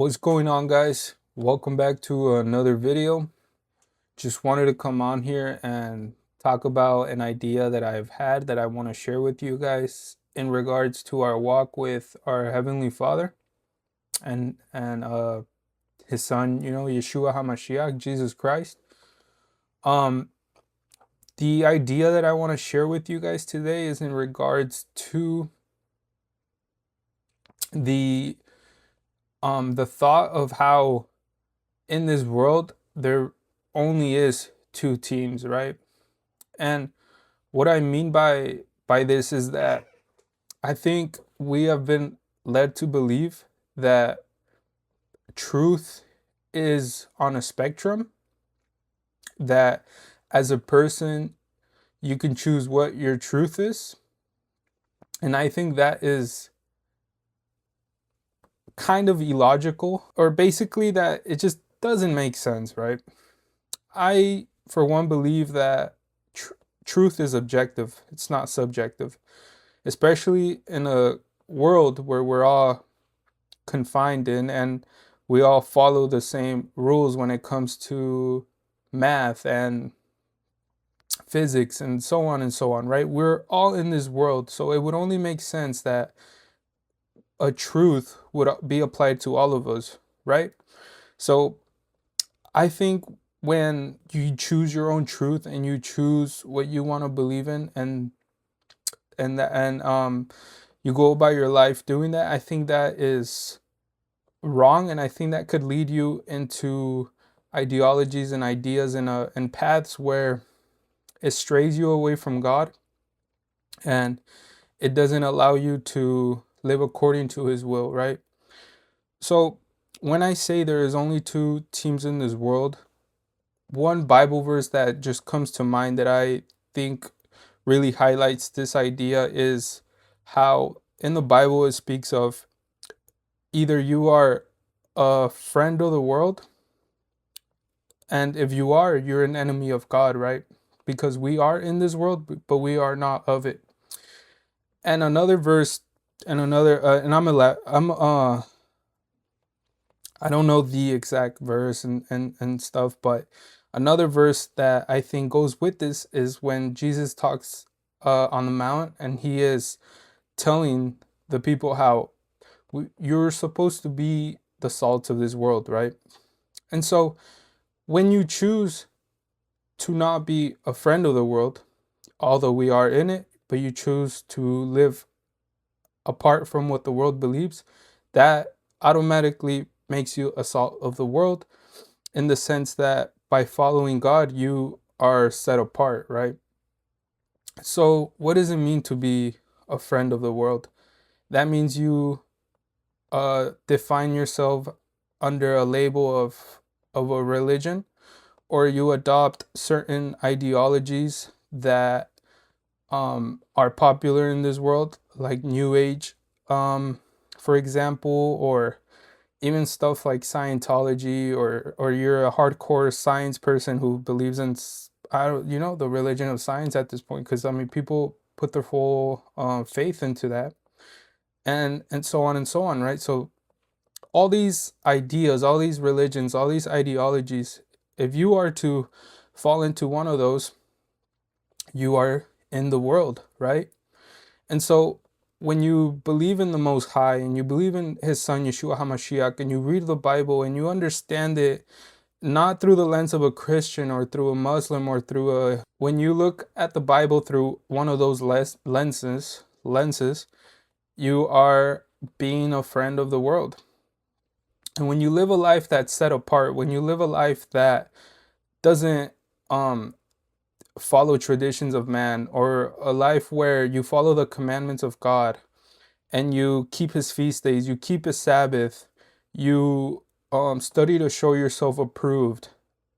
What's going on, guys? Welcome back to another video. Just wanted to come on here and talk about an idea that I've had that I want to share with you guys in regards to our walk with our Heavenly Father and his son, Yeshua HaMashiach, Jesus Christ. Um the idea that I want to share with you guys today is in regards to the the thought of how in this world there only is two teams, right? And what I mean by this is that I think we have been led to believe that truth is on a spectrum, that as a person you can choose what your truth is. And I think that is kind of illogical, or basically that it just doesn't make sense, right? I, for one, believe that truth is objective, it's not subjective, especially in a world where we're all confined in and we all follow the same rules when it comes to math and physics and so on, right? We're all in this world, so it would only make sense that a truth would be applied to all of us, right? So I think when you choose your own truth and you choose what you want to believe in, and you go about your life doing that, I think that is wrong, and I think that could lead you into ideologies and ideas and paths where it strays you away from God, and it doesn't allow you to live according to His will, right? So when I say there is only two teams in this world, one Bible verse that just comes to mind that I think really highlights this idea is how in the Bible it speaks of either you are a friend of the world, and if you are, you're an enemy of God, right? Because we are in this world, but we are not of it. And another verse, and another, and I don't know the exact verse and stuff, but another verse that I think goes with this is when Jesus talks on the mount, and he is telling the people how you're supposed to be the salt of this world, right? And so when you choose to not be a friend of the world, although we are in it, but you choose to live apart from what the world believes, that automatically makes you a salt of the world, in the sense that by following God, you are set apart, right? So, what does it mean to be a friend of the world? That means you define yourself under a label of a religion, or you adopt certain ideologies that are popular in this world, like New Age, for example, or even stuff like Scientology, or you're a hardcore science person who believes in I don't, the religion of science at this point, because I mean people put their full faith into that, and so on, right? So all these ideas, all these religions, all these ideologies, if you are to fall into one of those, you are in the world, right? And so when you believe in the Most High and you believe in His Son, Yeshua HaMashiach, and you read the Bible and you understand it not through the lens of a Christian or through a Muslim or through a, when you look at the Bible through one of those lenses, you are being a friend of the world. And when you live a life that's set apart, when you live a life that doesn't follow traditions of man, or a life where you follow the commandments of God and you keep His feast days, you keep His Sabbath, you study to show yourself approved,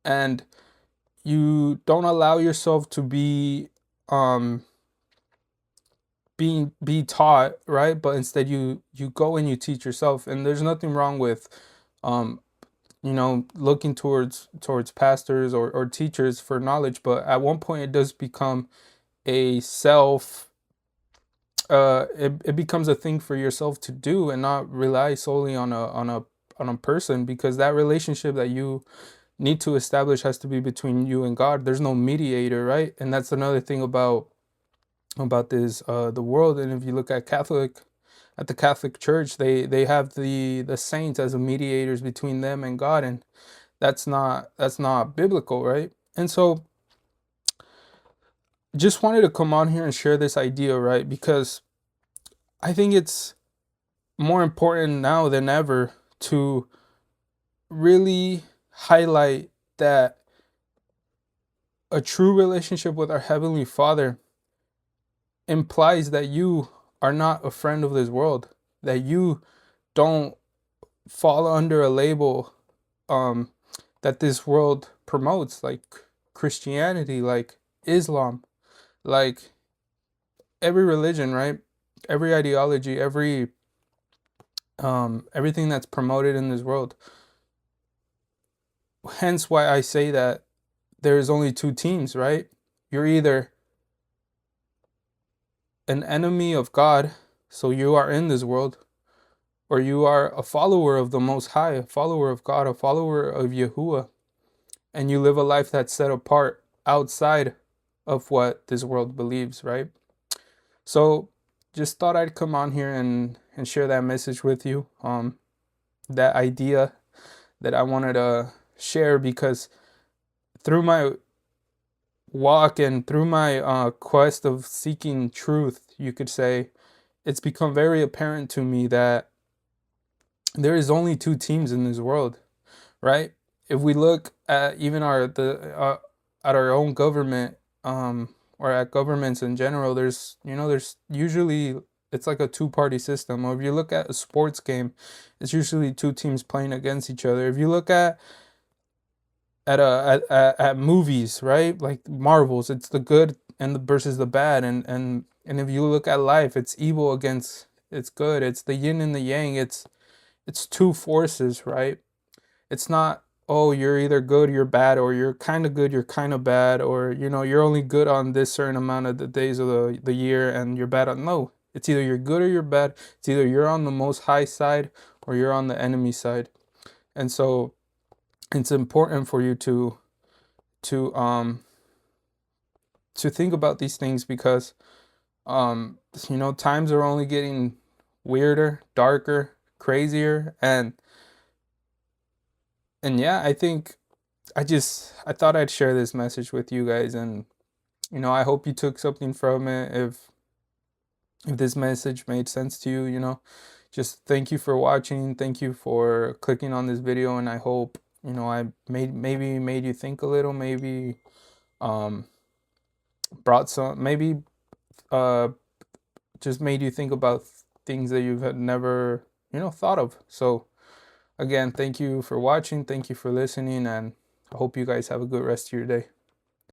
and you don't allow yourself to be um be taught, right? But instead you go and you teach yourself. And there's nothing wrong with um looking towards pastors or teachers for knowledge, but at one point it does become a self it becomes a thing for yourself to do, and not rely solely on a on a person, because that relationship that you need to establish has to be between you and God. There's no mediator, right? And that's another thing about this the world. And if you look at the Catholic Church, they have the saints as a mediators between them and God, and that's not biblical, right? And so just wanted to come on here and share this idea, right? Because I think it's more important now than ever to really highlight that a true relationship with our Heavenly Father implies that you are not a friend of this world, that you don't fall under a label um, that this world promotes, like Christianity, like Islam, like every religion, right? Every ideology, everything that's promoted in this world. Hence why I say that there's only two teams, right? You're either an enemy of God, so you are in this world, or you are a follower of the Most High, a follower of God, a follower of Yahuwah, and you live a life that's set apart outside of what this world believes, right? So just thought I'd come on here and share that message with you, that idea that I wanted to share, because through my walk and through my quest of seeking truth, you could say, it's become very apparent to me that there is only two teams in this world, right? If we look at even at our own government, or at governments in general, there's usually, it's like a two-party system. Or if you look at a sports game, it's usually two teams playing against each other. If you look at movies, right? Like Marvels, it's the good and the versus the bad, and if you look at life, it's evil against it's good. It's the yin and the yang. It's two forces, right? It's not, oh, you're either good, you're bad, or you're kind of good, you're kind of bad, or you're only good on this certain amount of the days of the year and you're bad on, no. It's either you're good or you're bad. It's either you're on the most high side or you're on the enemy side. And so it's important for you to um to think about these things, because times are only getting weirder, darker, crazier, and yeah, I think I thought I'd share this message with you guys, and I hope you took something from it. If this message made sense to you, just thank you for watching, thank you for clicking on this video, and I hope I maybe made you think a little, maybe um brought some, maybe uh just made you think about things that you've had never thought of. So again, thank you for watching, thank you for listening, and I hope you guys have a good rest of your day.